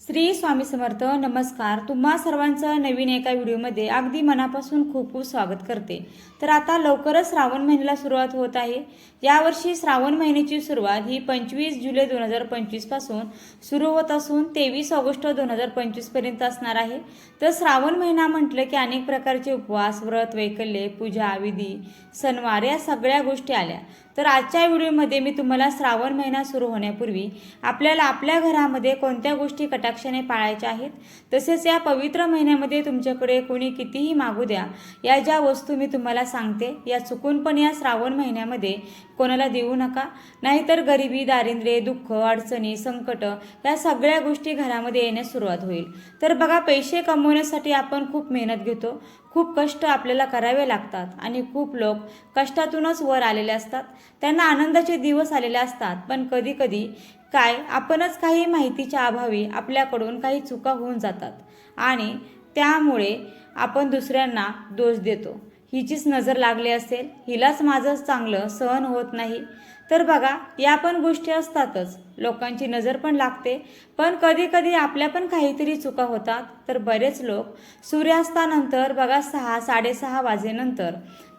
श्री स्वामी समर्थ. नमस्कार. तुम्हा सर्वांचं नवीन एका व्हिडिओमध्ये अगदी मनापासून खूप खूप स्वागत करते. तर आता लवकरच श्रावण महिन्याला सुरुवात होत आहे. यावर्षी श्रावण महिन्याची सुरुवात ही 25 जुलै 2025 पासून सुरू होत असून 23 ऑगस्ट 2025 पर्यंत असणार आहे. तर श्रावण महिना म्हटलं की अनेक प्रकारचे उपवास, व्रत, वैकल्ये, पूजा, विधी, सणवार या सगळ्या गोष्टी आल्या. तर आजच्या व्हिडिओमध्ये मी तुम्हाला श्रावण महिना सुरू होण्यापूर्वी आपल्याला आपल्या घरामध्ये कोणत्या गोष्टी कटाक्षाने पाळायच्या आहेत, तसेच या पवित्र महिन्यामध्ये तुमच्याकडे कोणी कितीही मागू द्या, या ज्या वस्तू मी तुम्हाला सांगते या चुकून पण या श्रावण महिन्यामध्ये कोणाला देऊ नका. नाहीतर गरिबी, दारिद्र्य, दुःख, अडचणी, संकट या सगळ्या गोष्टी घरामध्ये येण्यास सुरुवात होईल. तर बघा, पैसे कमवण्यासाठी आपण खूप मेहनत घेतो, खूप कष्ट आपल्याला करावे लागतात आणि खूप लोक कष्टातूनच वर आलेले असतात. त्यांना आनंदाचे दिवस आलेले असतात. पण कधी कधी काय आपणच काही माहितीच्या अभावी आपल्याकडून काही चुका होऊन जातात आणि त्यामुळे आपण दुसऱ्यांना दोष देतो. हिचीच नजर लागली असेल, हिलाच माझं चांगलं सहन होत नाही. तर बघा, या पण गोष्टी असतातच. लोकांची नजर पण लागते, पण कधी कधी आपल्या पण काहीतरी चुका होतात. तर बरेच लोक सूर्यास्तानंतर बघा 6-6:30 वाजेनंतर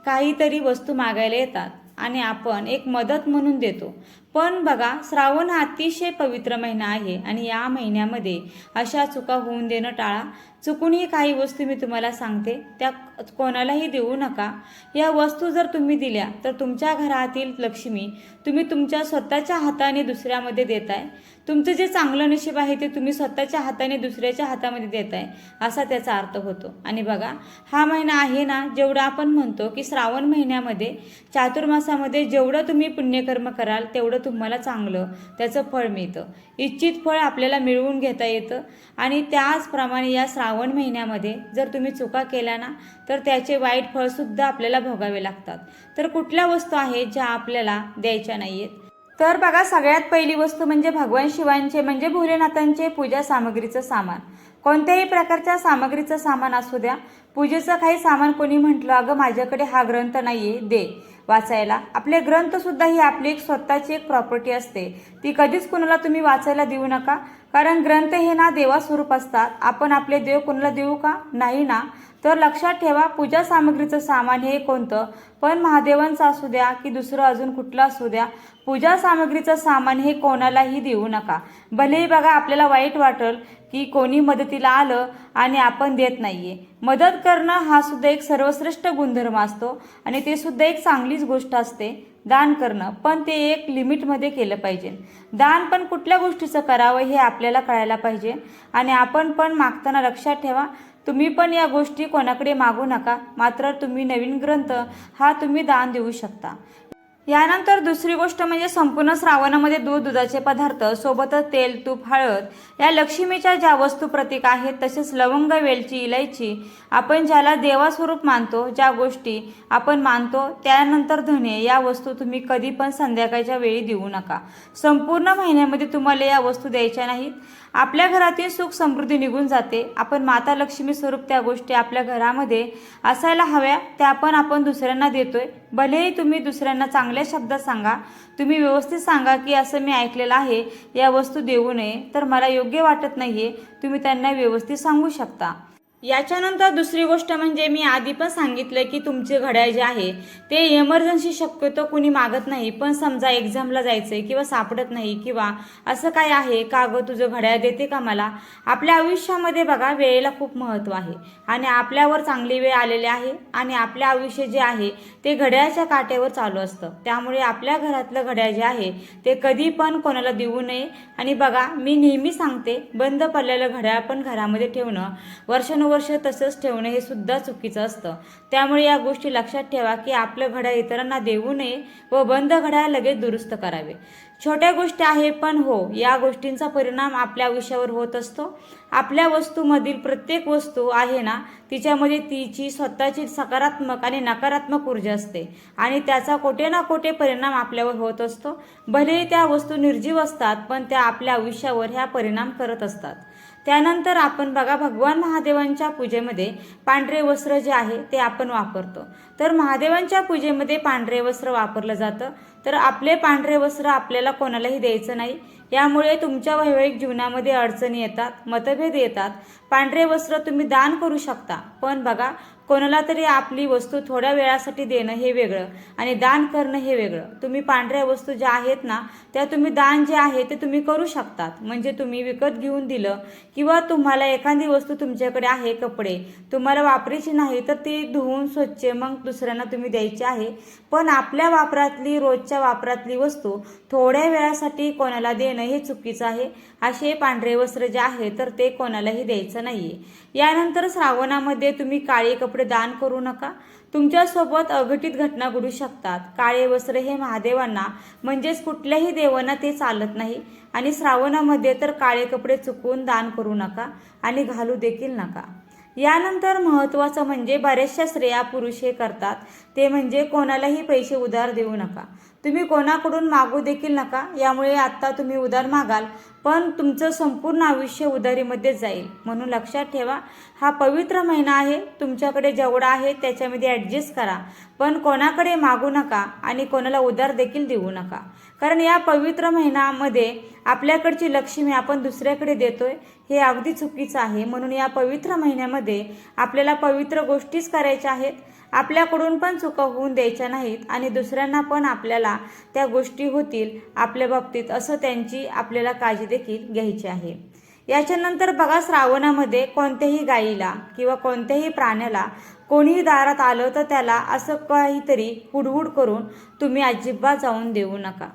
काहीतरी वस्तू मागायला येतात आणि आपण एक मदत म्हणून देतो. पण बघा, श्रावण हा अतिशय पवित्र महिना आहे आणि या महिन्यामध्ये अशा चुका होऊन देणं टाळा. चुकूनही काही वस्तू मी तुम्हाला सांगते त्या कोणालाही देऊ नका. या वस्तू जर तुम्ही दिल्या तर तुमच्या घरातील लक्ष्मी तुम्ही तुमच्या स्वतःच्या हाताने दुसऱ्यामध्ये देताय. तुमचं जे चांगलं नशीब आहे ते तुम्ही स्वतःच्या हाताने दुसऱ्याच्या हातामध्ये देताय, असा त्याचा अर्थ होतो. आणि बघा, हा महिना आहे ना, जेवढं आपण म्हणतो की श्रावण महिन्यामध्ये चातुर्मासामध्ये जेवढं तुम्ही पुण्यकर्म कराल तेवढं तुम्हाला चांगलं त्याचं फळ मिळतं. इच्छित फळ आपल्याला मिळवून घेता येतं. आणि त्याचप्रमाणे या श्रावण महिन्यामध्ये जर तुम्ही चुका केल्या ना, तर त्याचे वाईट फळसुद्धा आपल्याला भोगावे लागतात. तर कुठल्या वस्तू आहेत ज्या आपल्याला द्यायच्या नाहीयेत? तर बघा, सगळ्यात पहिली वस्तू म्हणजे भगवान शिवांचे म्हणजे भोलेनाथांचे पूजा सामग्रीचं सामान. कोणत्याही प्रकारच्या सामग्रीचं सामान असू द्या. पूजेचं काही सामान कोणी म्हटलं, अगं माझ्याकडे हा ग्रंथ नाहीये, दे वाचायला. आपले ग्रंथ सुद्धा ही आपली एक स्वतःची एक प्रॉपर्टी असते. ती कधीच कुणाला तुम्ही वाचायला देऊ नका, कारण ग्रंथ हे ना देवास्वरूप असतात. आपण आपले देव कुणाला देऊ का? नाही ना. तर लक्षात ठेवा, पूजा सामग्रीचं सामान हे कोणतं पण महादेवांचं असू द्या की दुसरं अजून कुठलं असू द्या, पूजा सामग्रीचं सामान हे कोणालाही देऊ नका. भलेही बघा आपल्याला वाईट वाटेल की कोणी मदतीला आलं आणि आपण देत नाहीये. मदत करणं हा सुद्धा एक सर्वश्रेष्ठ गुणधर्म असतो आणि ते सुद्धा एक चांगलीच गोष्ट असते. दान करणं पण ते एक लिमिटमध्ये केलं पाहिजे. दान पण कुठल्या गोष्टीचं करावं हे आपल्याला कळायला पाहिजे. आणि आपण पण मागताना लक्षात ठेवा, तुम्ही पण या गोष्टी कोणाकडे मागू नका. मात्र तुम्ही नवीन ग्रंथ हा तुम्ही दान देऊ शकता. यानंतर दुसरी गोष्ट म्हणजे संपूर्ण श्रावणामध्ये दूध, दुधाचे पदार्थ, सोबतच तेल, तूप, हळद या लक्ष्मीच्या ज्या वस्तू प्रतीक आहेत, तसेच लवंग, वेलची, इलायची, आपण ज्याला देवास्वरूप मानतो, ज्या गोष्टी आपण मानतो, त्यानंतर धने या वस्तू तुम्ही कधी पण संध्याकाळच्या वेळी देऊ नका. संपूर्ण महिन्यामध्ये तुम्हाला या वस्तू द्यायच्या नाहीत. आपल्या घरातील सुख समृद्धी निघून जाते. आपण माता लक्ष्मी स्वरूप त्या गोष्टी आपल्या घरामध्ये असायला हव्या, त्या पण आपण दुसऱ्यांना देतोय. भलेही तुम्ही दुसऱ्यांना चांगल्या शब्दात सांगा, तुम्ही व्यवस्थित सांगा की असं मी ऐकलेलं आहे, या वस्तू देऊ नये, तर मला योग्य वाटत नाहीये, तुम्ही त्यांना व्यवस्थित सांगू शकता. याच्यानंतर दुसरी गोष्ट म्हणजे मी आधी पण सांगितलं की तुमचे घड्याळ जे आहे ते इमर्जन्सी शक्यतो कुणी मागत नाही. पण समजा एक्झामला जायचंय किंवा सापडत नाही किंवा असं काय आहे का, गं तुझं घड्याळ देते का मला? आपल्या आयुष्यामध्ये बघा वेळेला खूप महत्त्व आहे आणि आपल्यावर चांगली वेळ आलेली आहे आणि आपले आयुष्य जे आहे ते घड्याळाच्या काट्यावर चालू असतं. त्यामुळे आपल्या घरातलं घड्याळ जे आहे ते कधी पण कोणाला देऊ नये. आणि बघा, मी नेहमी सांगते, बंद पडलेलं घड्याळ पण घरामध्ये ठेवणं, वर्षानुवर्ष तसंच ठेवणं हे सुद्धा चुकीचं असतं. त्यामुळे या गोष्टी लक्षात ठेवा की आपलं घड्याळ इतरांना देऊ नये व बंद घड्याळ लगेच दुरुस्त करावे. छोट्या गोष्टी आहे पण हो, या गोष्टींचा परिणाम आपल्या आयुष्यावर होत असतो. आपल्या वस्तूमधील प्रत्येक वस्तू आहे ना, तिच्यामध्ये तिची स्वतःची सकारात्मक आणि नकारात्मक ऊर्जा असते आणि त्याचा कोठे ना कोठे परिणाम आपल्यावर होत असतो. भले त्या वस्तू निर्जीव असतात पण त्या आपल्या आयुष्यावर ह्या परिणाम करत असतात. त्यानंतर आपण बघा, भगवान महादेवांच्या पूजेमध्ये पांढरे वस्त्र जे आहे ते आपण वापरतो. तर महादेवांच्या पूजेमध्ये पांढरे वस्त्र वापरलं जातं. तर आपले पांढरे वस्त्र आपल्याला कोणालाही द्यायचं नाही. यामुळे तुमच्या वैवाहिक जीवनामध्ये अडचणी येतात, मतभेद येतात. पांढरे वस्त्र तुम्ही दान करू शकता, पण बघा कोणाला तरी आपली वस्तू थोड्या वेळासाठी देणं हे वेगळं आणि दान करणं हे वेगळं. तुम्ही पांढऱ्या वस्तू ज्या आहेत ना त्या तुम्ही दान जे आहे ते तुम्ही करू शकतात. म्हणजे तुम्ही विकत घेऊन दिलं किंवा तुम्हाला एखादी वस्तू तुमच्याकडे आहे, कपडे तुम्हाला वापरायची नाही तर ती धुवून स्वच्छ मग दुसऱ्यांना तुम्ही द्यायची आहे. पण आपल्या वापरातली, रोजच्या वापरातली वस्तू थोड्या वेळासाठी कोणाला देणं हे चुकीचं आहे. असे पांढरे वस्त्र जे आहे तर ते कोणालाही द्यायचं नाहीये. यानंतर श्रावणामध्ये तुम्ही काळे कपडे दान करू नका. तुमच्यासोबत अघटित घटना घडू शकतात. काळे वस्त्र हे महादेवांना म्हणजेच कुठल्याही देवांना ते चालत नाही आणि श्रावणामध्ये तर काळे कपडे चुकून दान करू नका आणि घालू देखील नका. यानंतर महत्त्वाचं म्हणजे बऱ्याचशा स्त्रिया पुरुष हे करतात ते म्हणजे कोणालाही पैसे उधार देऊ नका. तुम्ही कोणाकडून मागू देखील नका. यामुळे आत्ता तुम्ही उधार मागाल पण तुमचं संपूर्ण आयुष्य उधारीमध्ये जाईल. म्हणून लक्षात ठेवा, हा पवित्र महिना आहे. तुमच्याकडे जेवढा आहे त्याच्यामध्ये ॲडजस्ट करा, पण कोणाकडे मागू नका आणि कोणाला उधार देखील देऊ नका. कारण या पवित्र महिन्यामध्ये आपल्याकडची लक्ष्मी आपण दुसऱ्याकडे देतोय हे अगदी चुकीचं आहे. म्हणून या पवित्र महिन्यामध्ये आपल्याला पवित्र गोष्टीच करायच्या आहेत. आपल्याकडून पण चुका होऊन द्यायच्या नाहीत आणि दुसऱ्यांना पण आपल्याला त्या गोष्टी होतील आपल्या बाबतीत असं त्यांची आपल्याला काळजी देखील घ्यायची आहे. याच्यानंतर बघा, श्रावणामध्ये कोणत्याही गायीला किंवा कोणत्याही प्राण्याला कोणीही दारात आलं तर त्याला असं काहीतरी हुडहुड करून तुम्ही अजिबात जाऊन देऊ नका.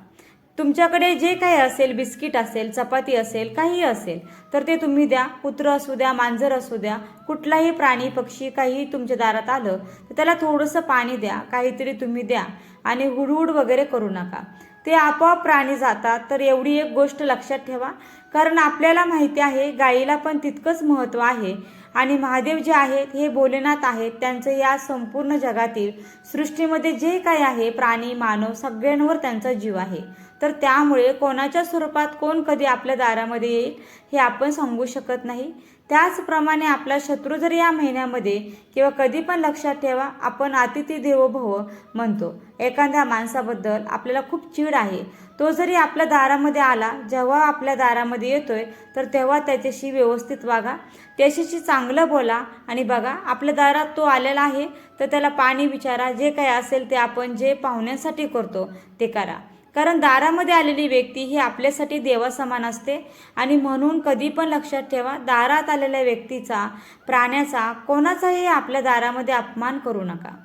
तुमच्याकडे जे काही असेल, बिस्किट असेल, चपाती असेल, काही असेल तर ते तुम्ही द्या. कुत्र असू द्या, मांजर असू द्या, कुठलाही प्राणी पक्षी काही तुमच्या दारात आलं तर त्याला थोडंसं पाणी द्या, काहीतरी तुम्ही द्या आणि हुडहुड वगैरे करू नका. ते आपोआप प्राणी जातात. तर एवढी एक गोष्ट लक्षात ठेवा, कारण आपल्याला माहिती आहे गायीला पण तितकंच महत्त्व आहे आणि महादेव जे आहेत हे भोलेनाथ आहेत. त्यांचं या संपूर्ण जगातील सृष्टीमध्ये जे काही आहे प्राणी, मानव सगळ्यांवर त्यांचा जीव आहे. तर त्यामुळे कोणाच्या स्वरूपात कोण कधी आपल्या दारामध्ये येईल हे आपण सांगू शकत नाही. त्याचप्रमाणे आपला शत्रू जर या महिन्यामध्ये किंवा कधी पण लक्षात ठेवा, आपण अतिथी देवो भव म्हणतो. एखाद्या माणसाबद्दल आपल्याला खूप चीड आहे, तो जरी आपल्या दारामध्ये आला, जेव्हा आपल्या दारामध्ये येतोय तर तेव्हा त्याच्याशी व्यवस्थित वागा, त्याच्याशी चांगलं बोला आणि बघा आपल्या दारात तो आलेला आहे तर त्याला पाणी विचारा. जे काही असेल ते आपण जे पाहुण्यांसाठी करतो ते करा. कारण दारामध्ये आलेली व्यक्ती ही आपल्यासाठी देवासमान असते आणि म्हणून कधी पण लक्षात ठेवा, दारात आलेल्या व्यक्तीचा, प्राण्याचा, कोणाचाही आपल्या दारामध्ये अपमान करू नका.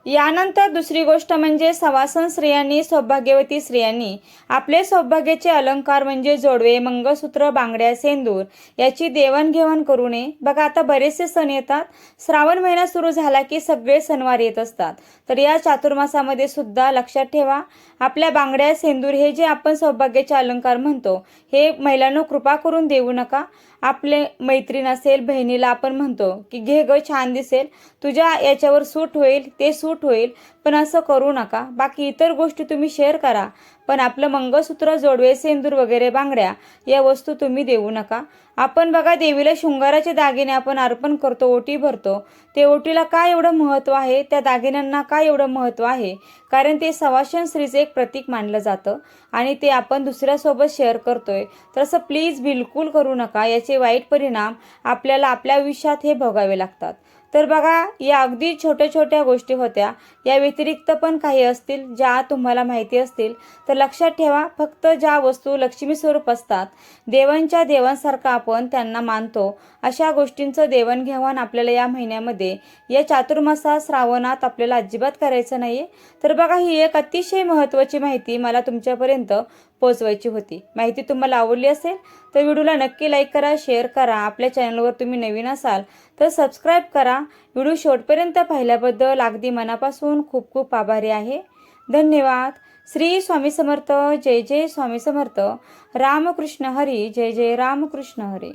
यानंतर दुसरी गोष्ट म्हणजे सवासन स्त्रियांनी, सौभाग्यवती स्त्रियांनी आपले सौभाग्याचे अलंकार म्हणजे जोडवे, मंगळसूत्र, बांगड्या, सेंदूर याची देवाणघेवाण करू नये. बघा आता बरेचसे सण येतात. श्रावण महिना सुरू झाला की सगळे सणवार येत असतात. तर या चातुर्मासामध्ये सुद्धा लक्षात ठेवा, आपल्या बांगड्या, सेंदूर हे जे आपण सौभाग्याचे अलंकार म्हणतो हे महिलांनो कृपा करून देऊ नका. आपले मैत्रीण असेल, बहिणीला आपण म्हणतो की घे ग, छान दिसेल, तुझ्या याच्यावर सूट होईल, ते सूट होईल, पण असं करू नका. बाकी इतर गोष्टी तुम्ही शेअर करा, पण आपलं मंगळसूत्र, जोडवे, सेंदूर वगैरे बांगड्या या वस्तू तुम्ही देऊ नका. आपण बघा देवीला शृंगाराचे दागिने आपण अर्पण करतो, ओटी भरतो. ते ओटीला काय एवढं महत्त्व आहे, त्या दागिन्यांना काय एवढं महत्त्व आहे, कारण ते सवासन स्त्रीचे एक प्रतीक मानलं जातं आणि ते आपण दुसऱ्यासोबत शेअर करतोय. तर असं प्लीज बिलकुल करू नका. याचे वाईट परिणाम आपल्याला आपल्या आयुष्यात हे भोगावे लागतात. तर बघा, या अगदी छोट्या छोट्या गोष्टी होत्या. या व्यतिरिक्त पण काही असतील ज्या तुम्हाला माहिती असतील तर लक्षात ठेवा, फक्त ज्या वस्तू लक्ष्मी स्वरूप असतात, देवांच्या देवांसारखं आपण त्यांना मानतो, अशा गोष्टींचं देवाणघेवाण आपल्याला या महिन्यामध्ये, या चातुर्मासात, श्रावणात आपल्याला अजिबात करायचं नाहीये. तर बघा, ही एक अतिशय महत्त्वाची माहिती मला तुमच्यापर्यंत पोहोचवायची होती. माहिती तुम्हाला आवडली असेल तर व्हिडिओला नक्की लाईक करा, शेअर करा. आपल्या चॅनलवर तुम्ही नवीन असाल तर सबस्क्राईब करा. व्हिडिओ शेवटपर्यंत पाहिल्याबद्दल अगदी मनापासून खूप खूप आभारी आहे. धन्यवाद. श्री स्वामी समर्थ. जय जय स्वामी समर्थ. रामकृष्ण हरी. जय जय रामकृष्ण हरी.